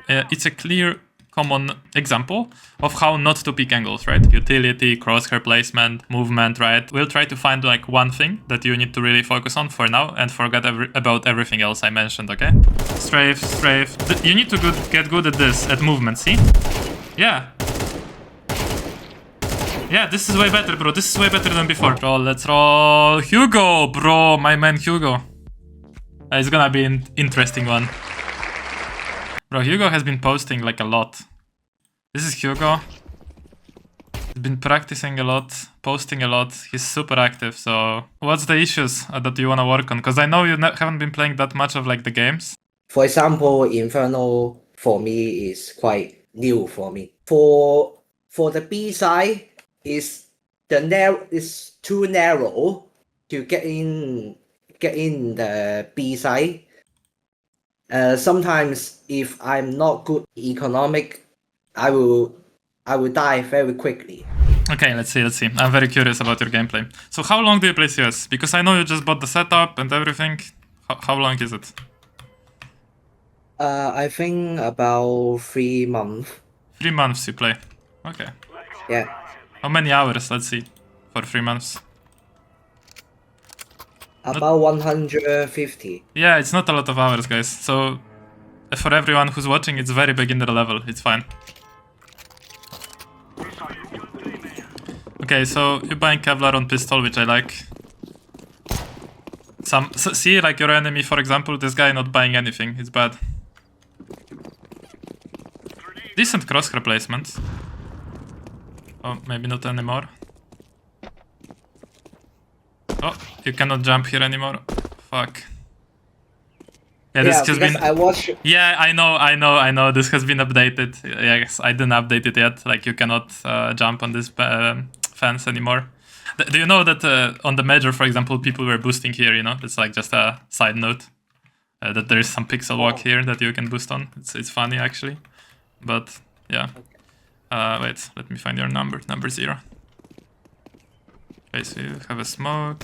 it's a clear common example of how not to pick angles, right? Utility, crosshair placement, movement, right? We'll try to find like one thing that you need to really focus on for now and forget about everything else I mentioned, okay? Strafe, strafe. You need to get good at this, at movement, see? Yeah. Yeah, this is way better, bro. This is way better than before. Bro, let's roll. Hugo, bro. My man Hugo. It's gonna be an interesting one. Bro, Hugo has been posting like a lot. This is Hugo. He's been practicing a lot, posting a lot. He's super active, so... What's the issues that you wanna work on? Because I know you haven't been playing that much of like the games. For example, Inferno for me is quite new for me. For the B side, is too narrow to get in the B side. Sometimes if I'm not good economic, I will die very quickly. Okay, let's see. I'm very curious about your gameplay. So how long do you play CS? Because I know you just bought the setup and everything. How long is it? I think about 3 months. 3 months you play. Okay. Yeah. How many hours, let's see, for 3 months? About 150. Yeah, it's not a lot of hours, guys. So for everyone who's watching, it's very beginner level. It's fine. Okay, so you're buying Kevlar on pistol, which I like. See, like your enemy, for example, this guy not buying anything. It's bad. Decent crosshair placement. Oh, maybe not anymore. Oh, you cannot jump here anymore. Fuck. Yeah, this has been... I watched... Yeah, I know. This has been updated. Yes, I didn't update it yet. Like, you cannot jump on this fence anymore. Do you know that on the Major, for example, people were boosting here, you know? It's like just a side note. That there is some pixel walk here that you can boost on. It's funny, actually. But, yeah. Wait, let me find your number. Number 0. Okay, so you have a smoke.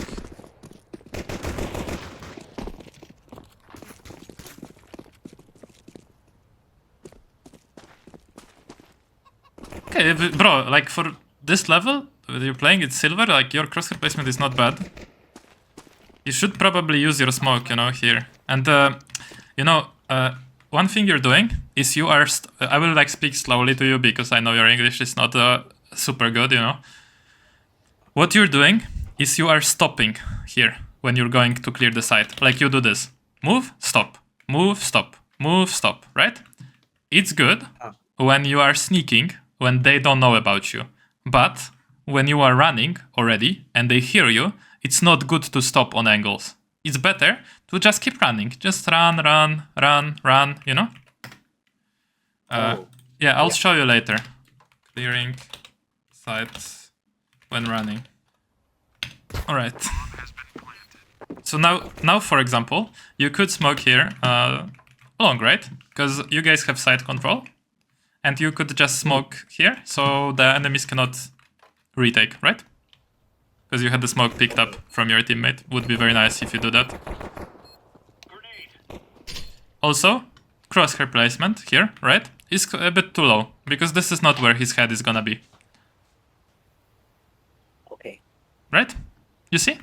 Okay, bro, like for this level that you're playing, it's silver, like your crosshair placement is not bad. You should probably use your smoke, you know, here. And, you know, one thing you're doing is you are... I will like speak slowly to you because I know your English is not super good, you know. What you're doing is you are stopping here when you're going to clear the site. Like you do this. Move, stop. Move, stop. Move, stop, right? It's good when you are sneaking, when they don't know about you. But when you are running already and they hear you, it's not good to stop on angles. It's better to just keep running. Just run, you know? Yeah, I'll show you later. Clearing sites when running. Alright. So now, for example, you could smoke here long, right? Because you guys have side control. And you could just smoke here, so the enemies cannot retake, right? Because you had the smoke picked up from your teammate. Would be very nice if you do that. Also, crosshair placement here, right? Is a bit too low, because this is not where his head is gonna be. Okay. Right? You see?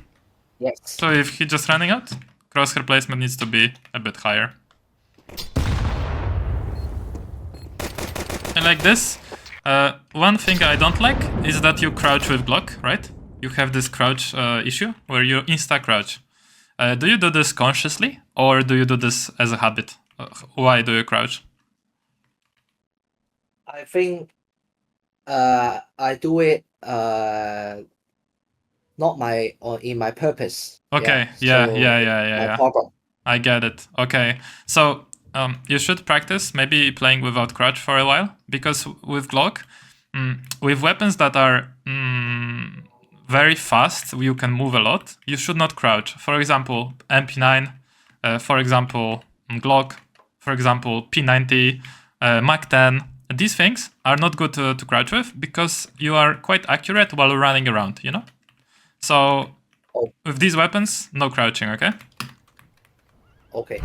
Yes. So if he's just running out, crosshair placement needs to be a bit higher. And like this, one thing I don't like is that you crouch with Glock, right? You have this crouch issue where you insta-crouch. Do you do this consciously or do you do this as a habit? Why do you crouch? I think I do it not in my purpose. Okay, yeah. Problem. I get it. Okay, so you should practice maybe playing without crouch for a while, because with Glock, with weapons that are very fast, you can move a lot, you should not crouch. For example, MP9, for example, Glock, for example, P90, Mac-10. These things are not good to crouch with because you are quite accurate while running around, you know? So with these weapons, no crouching, okay? Okay.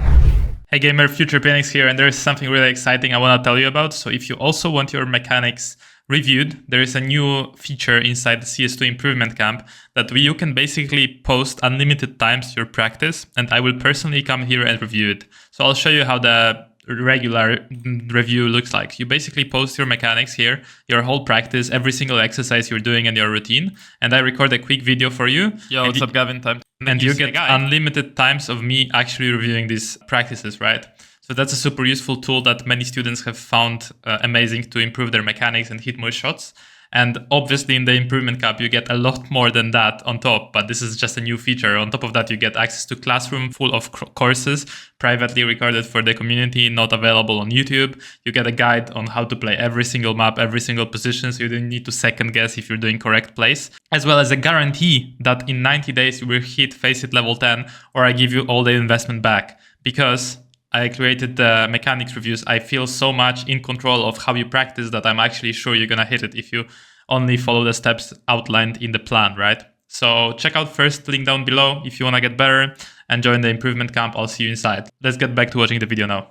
Hey gamer, Future Phoenix here, and there is something really exciting I want to tell you about. So if you also want your mechanics reviewed, there is a new feature inside the CS2 improvement camp that you can basically post unlimited times your practice, and I will personally come here and review it. So I'll show you how the regular review looks like. You basically post your mechanics here, your whole practice, every single exercise you're doing and your routine, and I record a quick video for you. Yo, what's up, Gavin? Time. And you get unlimited times of me actually reviewing these practices, right? So that's a super useful tool that many students have found amazing to improve their mechanics and hit more shots. And obviously in the improvement camp, you get a lot more than that on top, but this is just a new feature. On top of that, you get access to classroom full of courses, privately recorded for the community, not available on YouTube. You get a guide on how to play every single map, every single position, so you don't need to second guess if you're doing correct plays, as well as a guarantee that in 90 days you will hit Faceit level 10, or I give you all the investment back. Because I created the mechanics reviews, I feel so much in control of how you practice that I'm actually sure you're gonna hit it if you only follow the steps outlined in the plan, right? So check out first link down below if you wanna get better and join the improvement camp. I'll see you inside. Let's get back to watching the video now.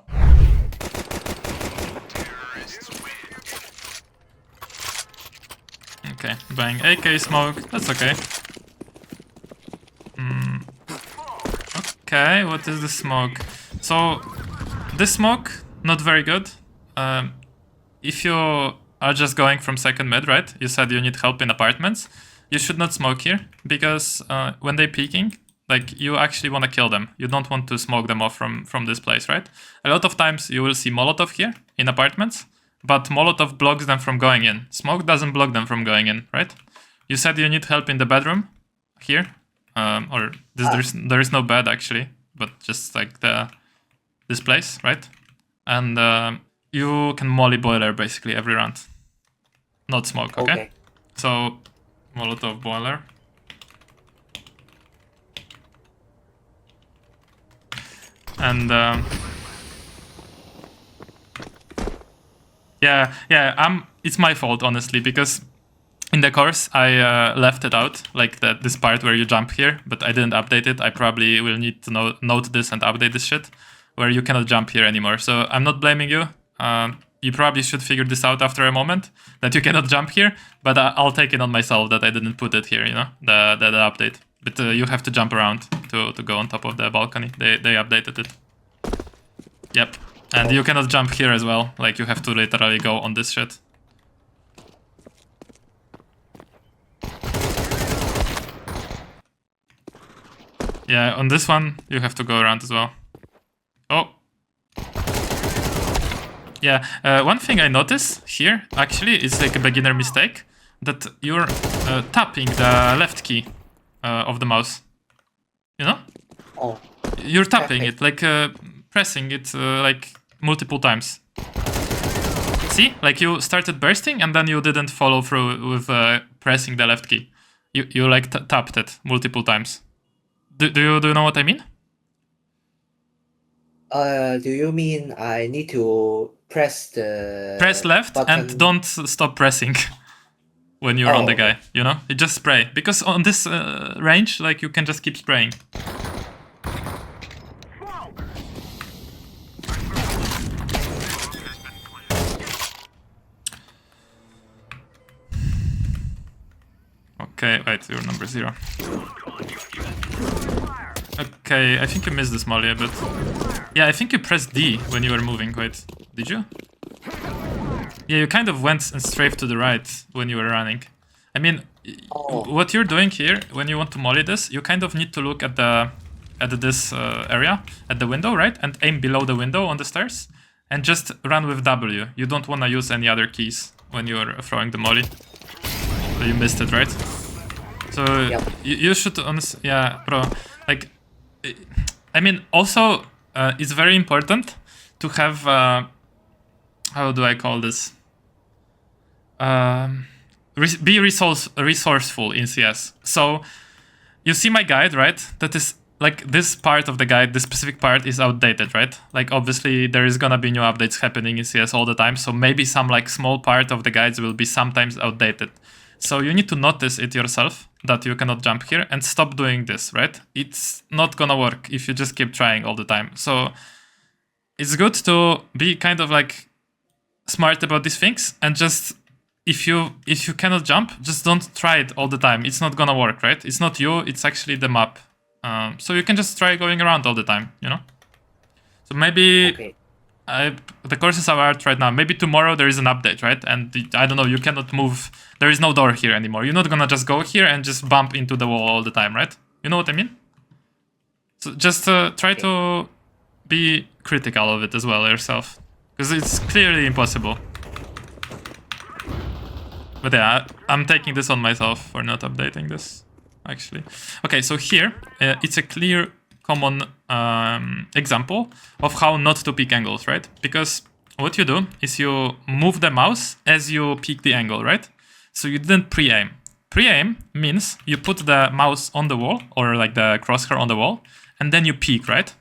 Okay, buying AK smoke, that's okay. Okay, what is the smoke? So, this smoke, not very good. If you are just going from second mid, right? You said you need help in apartments. You should not smoke here, because when they're peeking, like, you actually want to kill them. You don't want to smoke them off from this place, right? A lot of times you will see Molotov here in apartments, but Molotov blocks them from going in. Smoke doesn't block them from going in, right? You said you need help in the bedroom here, or there is no bed actually, but just like this place, right? And you can molly boiler basically every round. Not smoke, okay? So, Molotov boiler. And yeah, it's my fault honestly, because in the course I left it out, like this part where you jump here, but I didn't update it. I probably will need to note this and update this shit, where you cannot jump here anymore. So I'm not blaming you. You probably should figure this out after a moment, that you cannot jump here, but I'll take it on myself that I didn't put it here, you know, the update. But you have to jump around to go on top of the balcony. They updated it. Yep. And you cannot jump here as well, like you have to literally go on this shit. Yeah, on this one, you have to go around as well. Oh. Yeah, one thing I notice here, actually, is like a beginner mistake, that you're tapping the left key of the mouse. You know? Oh. You're tapping it, like pressing it like multiple times. See? Like you started bursting and then you didn't follow through with pressing the left key. You like tapped it multiple times. Do you know what I mean? Do you mean I need to press left button? And don't stop pressing when you're on the guy, you know? You just spray. Because on this range, like, you can just keep spraying. Okay, wait, you're number 0. Okay, I think you missed this molly a bit. Yeah, I think you pressed D when you were moving, wait. Did you? Yeah, you kind of went straight to the right when you were running. I mean, what you're doing here, when you want to molly this, you kind of need to look at this area, at the window, right? And aim below the window on the stairs. And just run with W. You don't want to use any other keys when you're throwing the molly. So you missed it, right? So you should honestly, yeah, bro. Like, I mean, also, it's very important to have, how do I call this? Be resourceful in CS. So, you see my guide, right? That is, like, this part of the guide, this specific part is outdated, right? Like, obviously, there is gonna be new updates happening in CS all the time, so maybe some, like, small part of the guides will be sometimes outdated. So you need to notice it yourself, that you cannot jump here, and stop doing this, right? It's not gonna work if you just keep trying all the time. So it's good to be kind of like smart about these things, and just if you cannot jump, just don't try it all the time. It's not gonna work, right? It's not you, it's actually the map. So you can just try going around all the time, you know? So maybe Okay. the courses are out right now. Maybe tomorrow there is an update, right? And I don't know, you cannot move. There is no door here anymore. You're not gonna just go here and just bump into the wall all the time, right? You know what I mean? So just try to be critical of it as well yourself, because it's clearly impossible. But yeah, I'm taking this on myself for not updating this, actually. Okay, so here, it's a clear, common example of how not to pick angles, right? Because what you do is you move the mouse as you pick the angle, right? So you didn't pre-aim. Pre-aim means you put the mouse on the wall, or like the crosshair on the wall, and then you peek, right?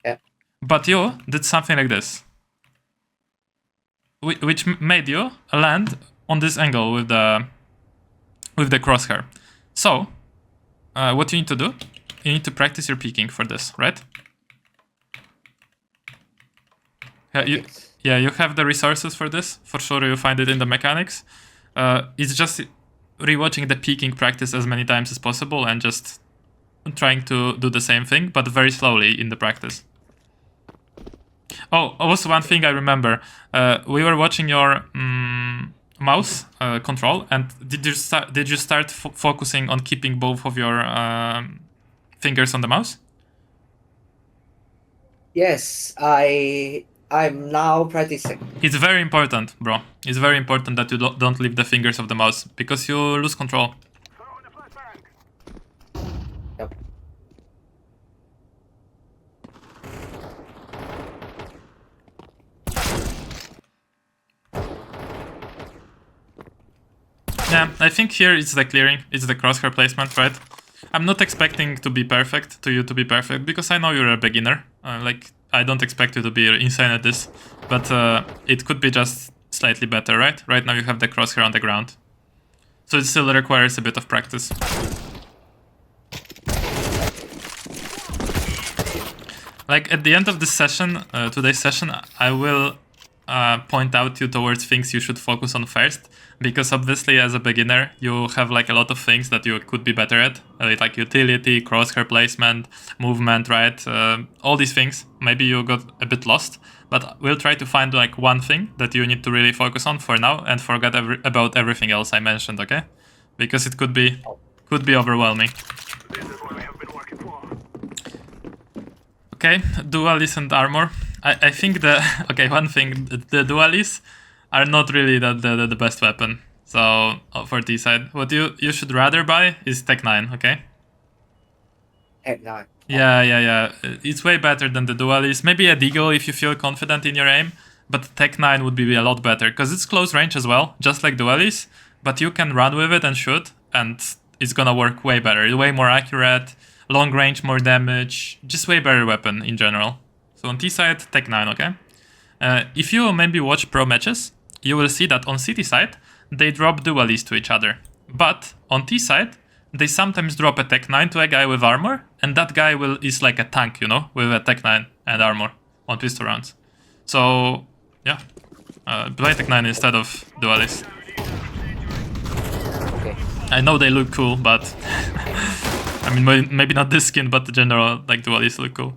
Yeah. But you did something like this, which made you land on this angle with the crosshair. So, what you need to do, you need to practice your peeking for this, right? Yeah, you have the resources for this. For sure, you find it in the mechanics. It's just rewatching the peeking practice as many times as possible and just trying to do the same thing, but very slowly in the practice. Oh, also one thing I remember, we were watching your mouse control, and did you start focusing on keeping both of your fingers on the mouse? Yes, I'm now practicing. It's very important, bro. It's very important that you don't leave the fingers of the mouse, because you lose control. Yep. Yeah, I think here it's the clearing, it's the crosshair placement, right? I'm not expecting to be perfect, because I know you're a beginner. Like, I don't expect you to be insane at this, but it could be just slightly better, right? Right now you have the crosshair on the ground, so it still requires a bit of practice. Like, at the end of this session, today's session, I will point out you towards things you should focus on first, because obviously as a beginner you have like a lot of things that you could be better at, like utility, crosshair placement, movement, right? All these things. Maybe you got a bit lost, but we'll try to find like one thing that you need to really focus on for now and forget about everything else I mentioned, okay? Because it could be overwhelming. Okay, dualies and armor. I think one thing, the dualies are not really the best weapon. So for T side, what you should rather buy is Tech 9, okay? Tech 9. Yeah. It's way better than the dualies. Maybe a Deagle if you feel confident in your aim, but Tech 9 would be a lot better, because it's close range as well, just like dualies, but you can run with it and shoot, and it's gonna work way better, way more accurate, long range, more damage, just way better weapon in general. So on T side, Tech 9, okay? If you maybe watch pro matches, you will see that on City side, they drop dualies to each other. But on T side, they sometimes drop a Tech 9 to a guy with armor, and that guy is like a tank, you know, with a Tech 9 and armor on pistol rounds. So, yeah, play Tech 9 instead of dualies. Okay. I know they look cool, but I mean, maybe not this skin, but the general, like, dualies look cool.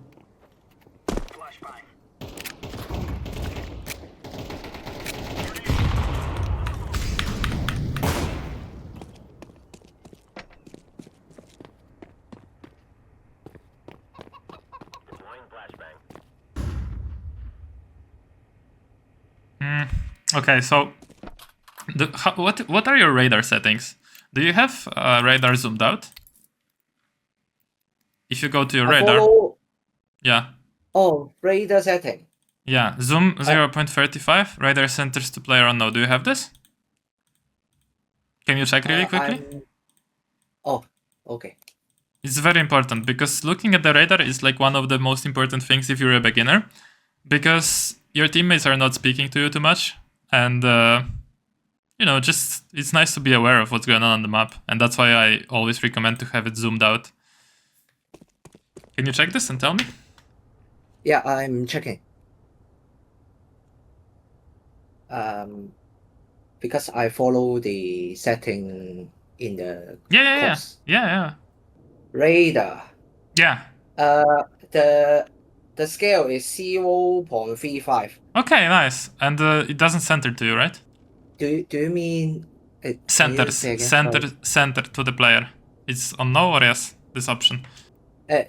Okay, so what are your radar settings? Do you have radar zoomed out? If you go to your radar, yeah. Oh, radar setting. Yeah, zoom 0.35, radar centers to player unknown. Do you have this? Can you check really quickly? Oh, okay. It's very important, because looking at the radar is like one of the most important things if you're a beginner, because your teammates are not speaking to you too much, and you know, just it's nice to be aware of what's going on the map, and that's why I always recommend to have it zoomed out. Can you check this and tell me? Yeah, I'm checking. Because I follow the setting in the Yeah. course. Yeah. Radar. Yeah. The scale is 0.35. Okay, nice. And it doesn't center to you, right? Do you mean can you Centers. say again? Sorry. Center to the player. It's on no or yes, this option.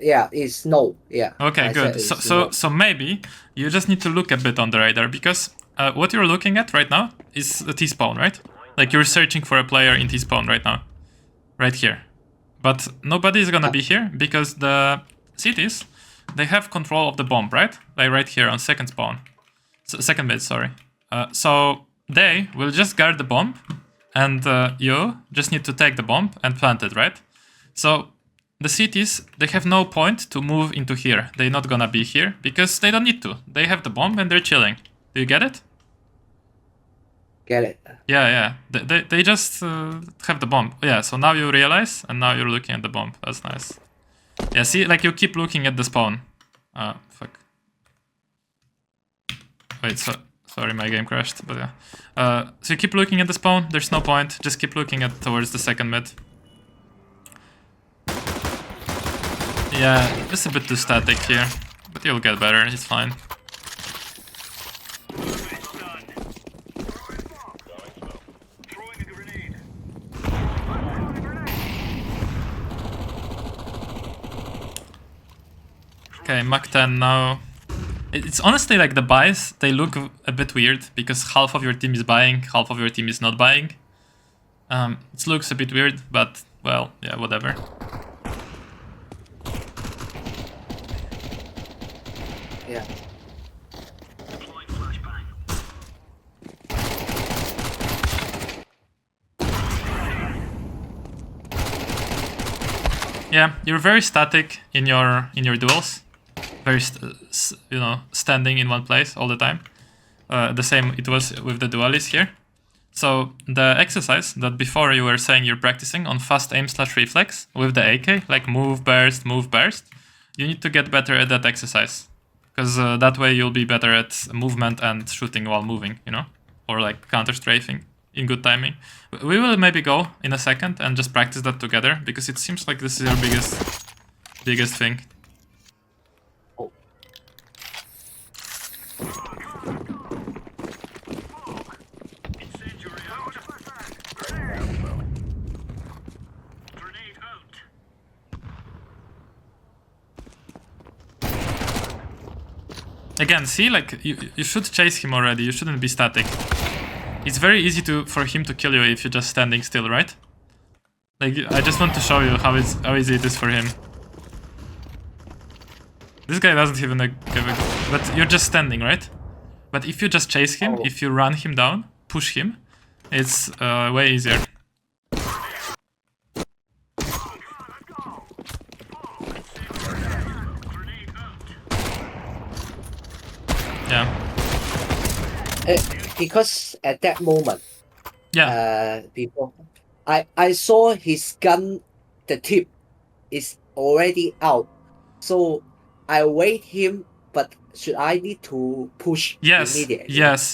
Yeah, it's no. Yeah. Okay, I said good. it's no. So maybe you just need to look a bit on the radar because what you're looking at right now is a T-spawn, right? Like you're searching for a player in T-spawn right now. Right here. But nobody is gonna be here because the cities, they have control of the bomb, right? Like right here on second spawn. Second mid, sorry. So they will just guard the bomb and you just need to take the bomb and plant it, right? So the cities, they have no point to move into here. They're not gonna be here because they don't need to. They have the bomb and they're chilling. Do you get it? Get it? Yeah. They just have the bomb. Yeah, so now you realize and now you're looking at the bomb. That's nice. Yeah, see, like you keep looking at the spawn. Fuck. Wait, sorry, my game crashed, but yeah. So you keep looking at the spawn, there's no point. Just keep looking at towards the second mid. Yeah, it's a bit too static here, but you'll get better, it's fine. Okay, Mach 10 now. It's honestly like the buys, they look a bit weird because half of your team is buying, half of your team is not buying. It looks a bit weird, but well, yeah, whatever. Yeah. Yeah, you're very static in your duels. Very, standing in one place all the time. The same it was with the dualists here. So the exercise that before you were saying you're practicing on fast aim / reflex with the AK, like move, burst, you need to get better at that exercise. Because that way you'll be better at movement and shooting while moving, you know? Or like counter-strafing in good timing. We will maybe go in a second and just practice that together, because it seems like this is your biggest thing. Oh. Again, see, like, you should chase him already, you shouldn't be static. It's very easy for him to kill you if you're just standing still, right? Like, I just want to show you how easy it is for him. This guy doesn't even give a... But you're just standing, right? But if you just chase him, if you run him down, push him, it's way easier. Yeah. Because at that moment, Yeah. before I saw his gun, the tip is already out, so I wait him. But should I need to push immediately? Yes.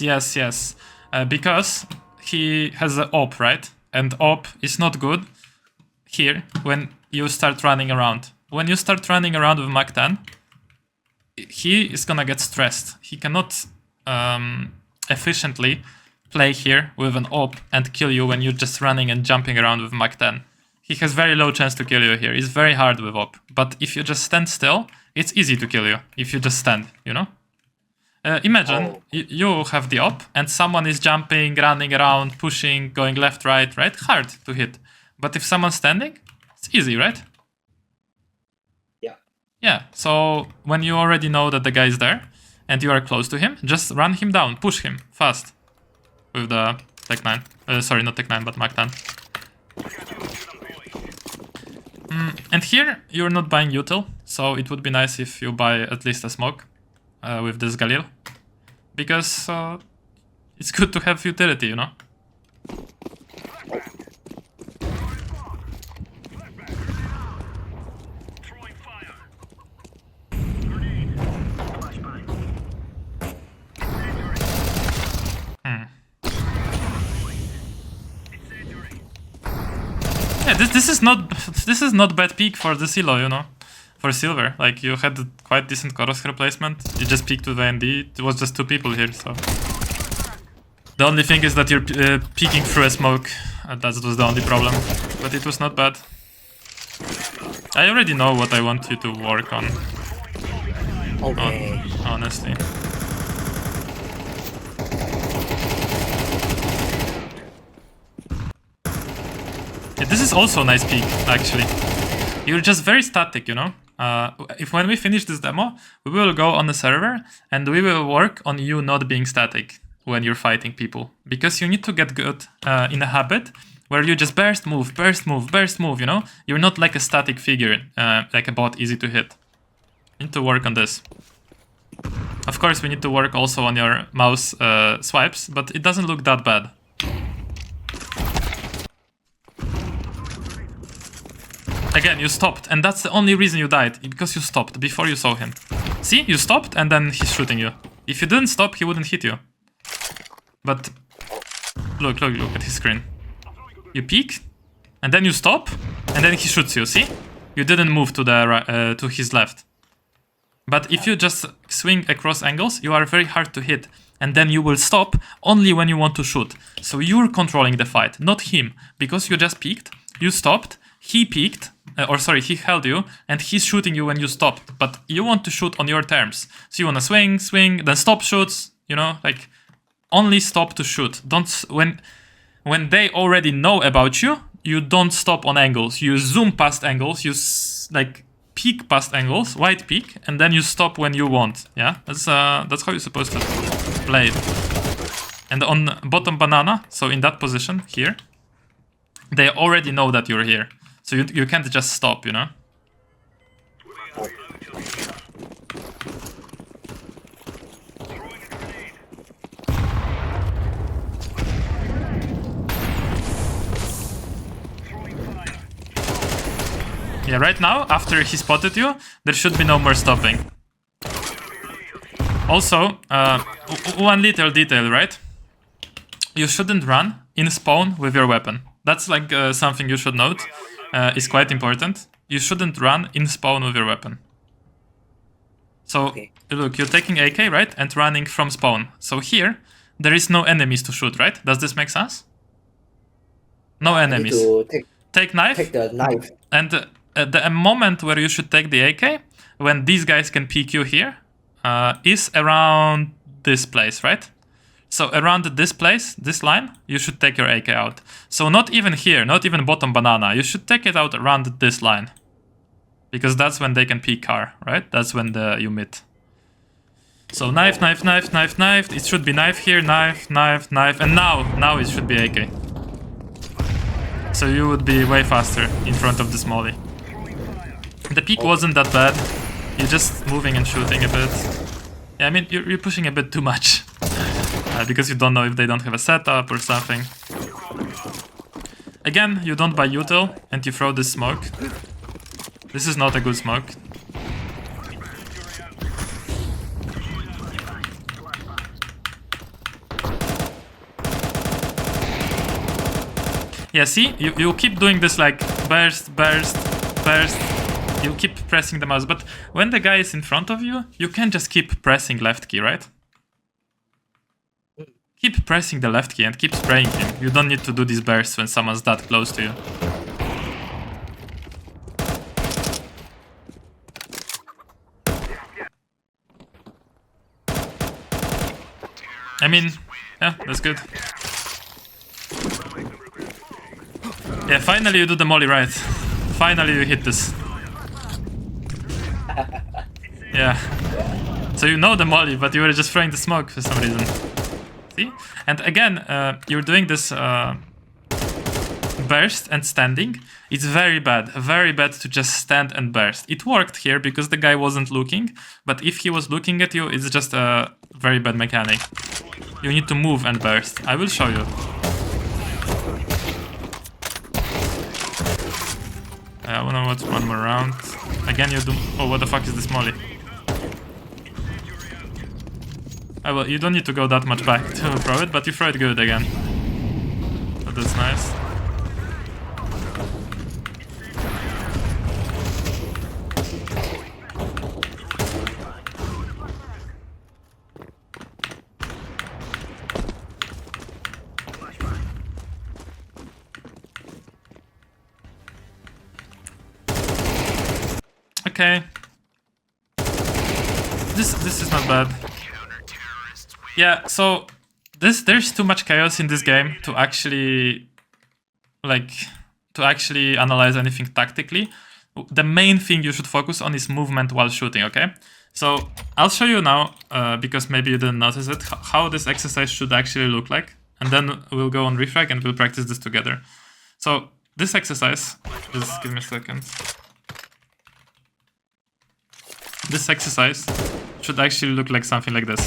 Because he has an op, right? And op is not good here when you start running around. When you start running around with Mach 10, he is gonna get stressed. He cannot efficiently play here with an op and kill you when you're just running and jumping around with Mach 10. He has very low chance to kill you here. It's very hard with op. But if you just stand still, it's easy to kill you if you just stand, you know? Imagine you have the op and someone is jumping, running around, pushing, going left, right? Hard to hit. But if someone's standing, it's easy, right? Yeah, so when you already know that the guy is there and you are close to him, just run him down, push him fast with the Tech 9. Sorry, not Tech 9, but Mach 10. And here you're not buying util, so it would be nice if you buy at least a smoke with this Galil, because it's good to have utility, you know? this is not bad peak for the silo, you know, for silver. Like you had quite decent crosshair placement. You just peeked with AND. It was just 2 people here, so the only thing is that you're peeking through a smoke. That was the only problem, but it was not bad. I already know what I want you to work on. Okay. Honestly. Yeah, this is also a nice peak, actually. You're just very static, you know? When we finish this demo, we will go on the server and we will work on you not being static when you're fighting people. Because you need to get good in a habit where you just burst, move, burst, move, burst, move, you know? You're not like a static figure, like a bot easy to hit. You need to work on this. Of course, we need to work also on your mouse swipes, but it doesn't look that bad. Again, you stopped, and that's the only reason you died, because you stopped before you saw him. See, you stopped, and then he's shooting you. If you didn't stop, he wouldn't hit you. But look at his screen. You peek, and then you stop, and then he shoots you. See, you didn't move to the to his left. But if you just swing across angles, you are very hard to hit, and then you will stop only when you want to shoot. So you're controlling the fight, not him, because you just peeked, you stopped, he peeked. He held you, and he's shooting you when you stopped. But you want to shoot on your terms. So you want to swing, then stop shoots, you know, like only stop to shoot. Don't when they already know about you, you don't stop on angles. You zoom past angles, you like peek past angles, wide peek, and then you stop when you want. Yeah, that's how you're supposed to play it. And on bottom banana, so in that position here, they already know that you're here. So you can't just stop, you know? Yeah, right now, after he spotted you, there should be no more stopping. Also, one little detail, right? You shouldn't run in spawn with your weapon. That's like something you should note. Is quite important. You shouldn't run in spawn with your weapon. So, look, you're taking AK, right? And running from spawn. So here, there is no enemies to shoot, right? Does this make sense? No enemies. Take knife. Take the knife. And the moment where you should take the AK, when these guys can peek you here, is around this place, right? So around this place, this line, you should take your AK out. So not even here, not even bottom banana. You should take it out around this line. Because that's when they can peek car, right? That's when you meet. So knife, knife, knife, knife, knife. It should be knife here, knife, knife, knife. And now it should be AK. So you would be way faster in front of this molly. The peek wasn't that bad. You're just moving and shooting a bit. Yeah, I mean, you're pushing a bit too much. Because you don't know if they don't have a setup or something. Again, you don't buy util and you throw this smoke. This is not a good smoke. Yeah, see? You keep doing this like burst, burst, burst. You keep pressing the mouse, but when the guy is in front of you, you can just keep pressing left key, right? Keep pressing the left key and keep spraying him. You don't need to do these bursts when someone's that close to you. I mean, yeah, that's good. Yeah, finally you do the molly right. Finally you hit this. Yeah. So you know the molly, but you were just throwing the smoke for some reason. See? And again, you're doing this burst and standing. It's very bad to just stand and burst. It worked here because the guy wasn't looking, but if he was looking at you, it's just a very bad mechanic. You need to move and burst. I will show you. I wanna watch one more round. Again, you do. Oh, what the fuck is this molly? Oh, well, you don't need to go that much back to throw it, but you throw it good again. So that's nice. okay. This is not bad. Yeah, so there's too much chaos in this game to actually analyze anything tactically. The main thing you should focus on is movement while shooting, okay? So I'll show you now, because maybe you didn't notice it, how this exercise should actually look like. And then we'll go on refrag and we'll practice this together. So this exercise, just give me a second. This exercise should actually look like something like this.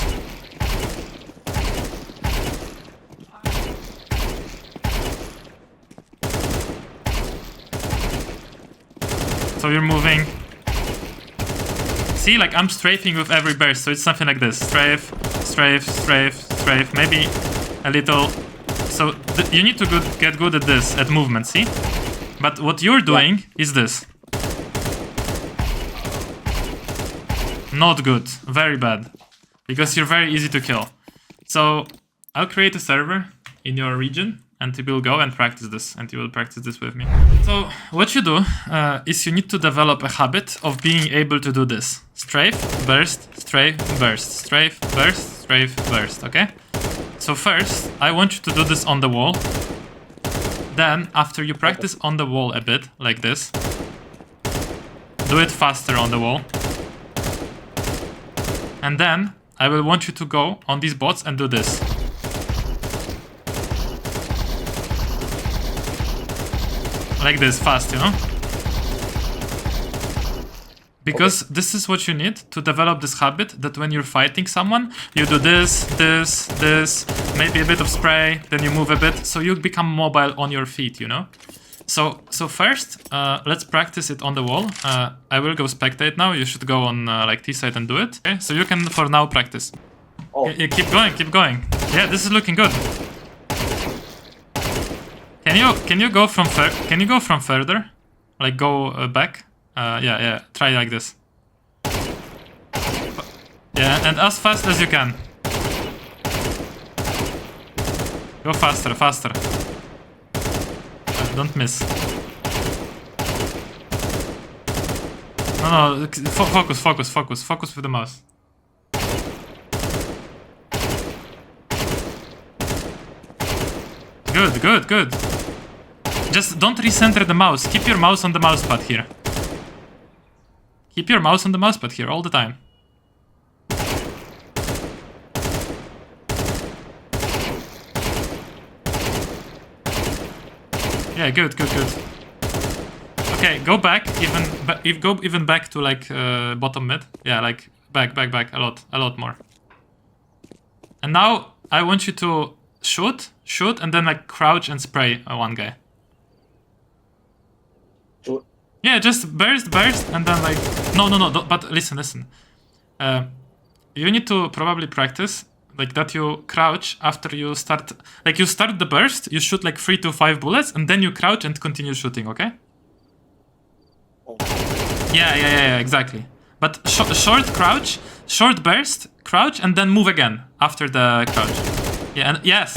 So you're moving. See, like I'm strafing with every burst, so it's something like this. Strafe, strafe, strafe, strafe, maybe a little. So you need to get good at this, at movement, see? But what you're doing is this. Not good, very bad. Because you're very easy to kill. So I'll create a server in your region and you will go and practice this, and you will practice this with me. So what you do is you need to develop a habit of being able to do this. Strafe, burst, strafe, burst, strafe, burst, strafe, burst, okay? So first, I want you to do this on the wall. Then, after you practice on the wall a bit, like this, do it faster on the wall. And then, I will want you to go on these bots and do this. Like this, fast, you know? Because this is what you need to develop this habit that when you're fighting someone, you do this, this, this, maybe a bit of spray, then you move a bit, so you become mobile on your feet, you know? So first, let's practice it on the wall. I will go spectate now. You should go on like T-side and do it. Okay, so you can for now practice. Oh. Yeah, keep going, keep going. Yeah, this is looking good. Can you go from further? Like go back? Yeah, try like this. Yeah, and as fast as you can. Go faster, faster. Don't miss. No, focus with the mouse. Good. Just don't recenter the mouse. Keep your mouse on the mouse pad here. Keep your mouse on the mouse pad here all the time. Yeah, good. Okay, go back even back to like bottom mid. Yeah, like back a lot more. And now I want you to shoot, and then like crouch and spray one guy. Shoot. Yeah, just burst, and then like no. But listen. You need to probably practice like that. You crouch after you start. Like you start the burst, you shoot like 3 to 5 bullets, and then you crouch and continue shooting. Okay? Yeah, exactly. But short crouch, short burst, crouch, and then move again after the crouch. Yeah, and yes.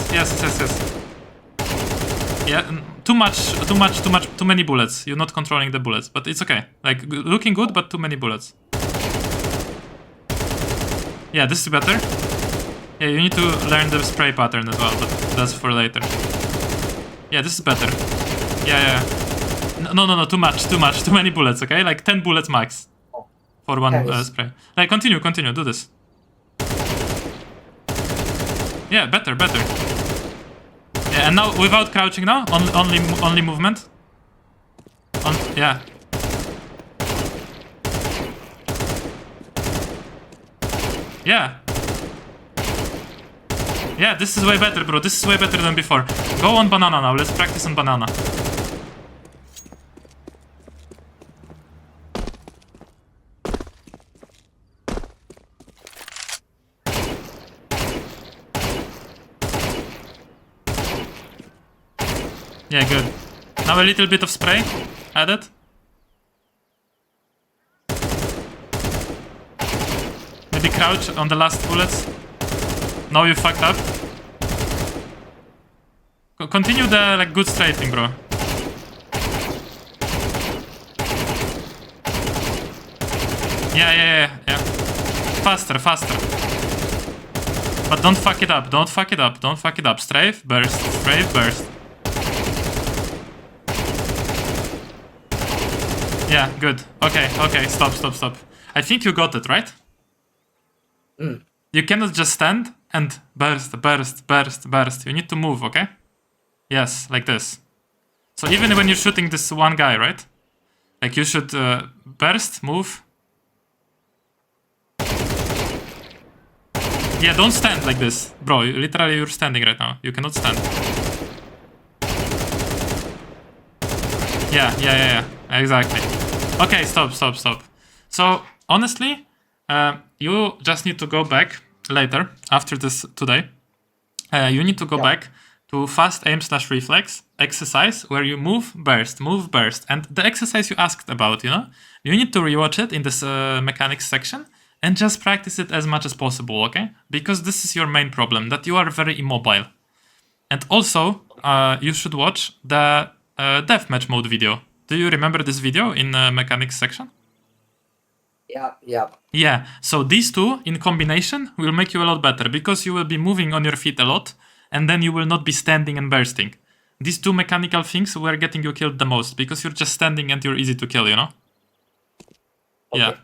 Yeah, too many bullets. You're not controlling the bullets, but it's okay. Like looking good, but too many bullets. Yeah, this is better. Yeah, you need to learn the spray pattern as well, but that's for later. Yeah, this is better. Yeah. No, too many bullets, okay? Like 10 bullets max for one spray. Like, continue, do this. Yeah, better. Yeah, and now without crouching now, only movement. Yeah. Yeah, this is way better, bro. This is way better than before. Go on banana now. Let's practice on banana. Yeah, good. Now a little bit of spray added. Maybe crouch on the last bullets. No, you fucked up. Continue the like good strafing, bro. Yeah. Faster. But don't fuck it up. Don't fuck it up. Strafe, burst. Yeah, good. Okay. Stop. I think you got it, right? You cannot just stand and burst. You need to move, okay? Yes, like this. So even when you're shooting this one guy, right? Like you should burst, move. Yeah, don't stand like this. Bro, literally you're standing right now. You cannot stand. Yeah. Exactly. Okay, stop. So, honestly, you just need to go back later, after this today. You need to go back to fast aim / reflex exercise where you move, burst. And the exercise you asked about, you need to rewatch it in this mechanics section and just practice it as much as possible, okay? Because this is your main problem, that you are very immobile. And also, you should watch the deathmatch mode video. Do you remember this video in the mechanics section? Yeah. Yeah, so these two in combination will make you a lot better because you will be moving on your feet a lot and then you will not be standing and bursting. These two mechanical things were getting you killed the most because you're just standing and you're easy to kill, Okay. Yeah.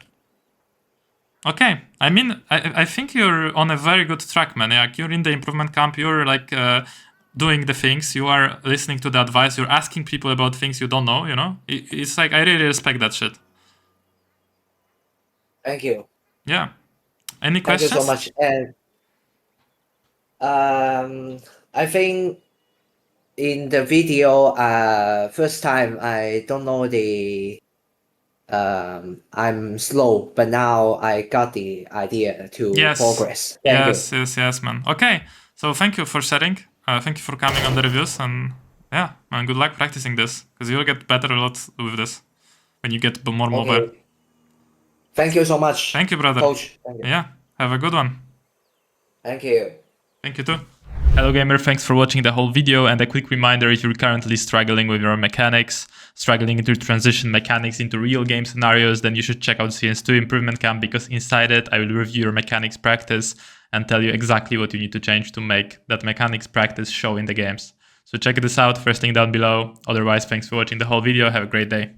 Okay, I mean, I think you're on a very good track, man. Like, you're in the improvement camp, you're like doing the things, you are listening to the advice, you're asking people about things you don't know, It's like, I really respect that shit. Thank you. Yeah. Any questions? Thank you so much. And I think in the video, first time I don't know I'm slow, but now I got the idea to progress. Thank you. Yes, man. Okay, so thank you for sharing. Thank you for coming on the reviews, and yeah, man, good luck practicing this because you'll get better a lot with this when you get more mobile. Thank you so much. Thank you, brother. Coach. Thank you. Yeah, have a good one. Thank you. Thank you too. Hello gamer, thanks for watching the whole video, and a quick reminder, if you're currently struggling with your mechanics, struggling to transition mechanics into real game scenarios, then you should check out CS2 Improvement Camp, because inside it I will review your mechanics practice and tell you exactly what you need to change to make that mechanics practice show in the games. So check this out, first link down below. Otherwise, thanks for watching the whole video, have a great day.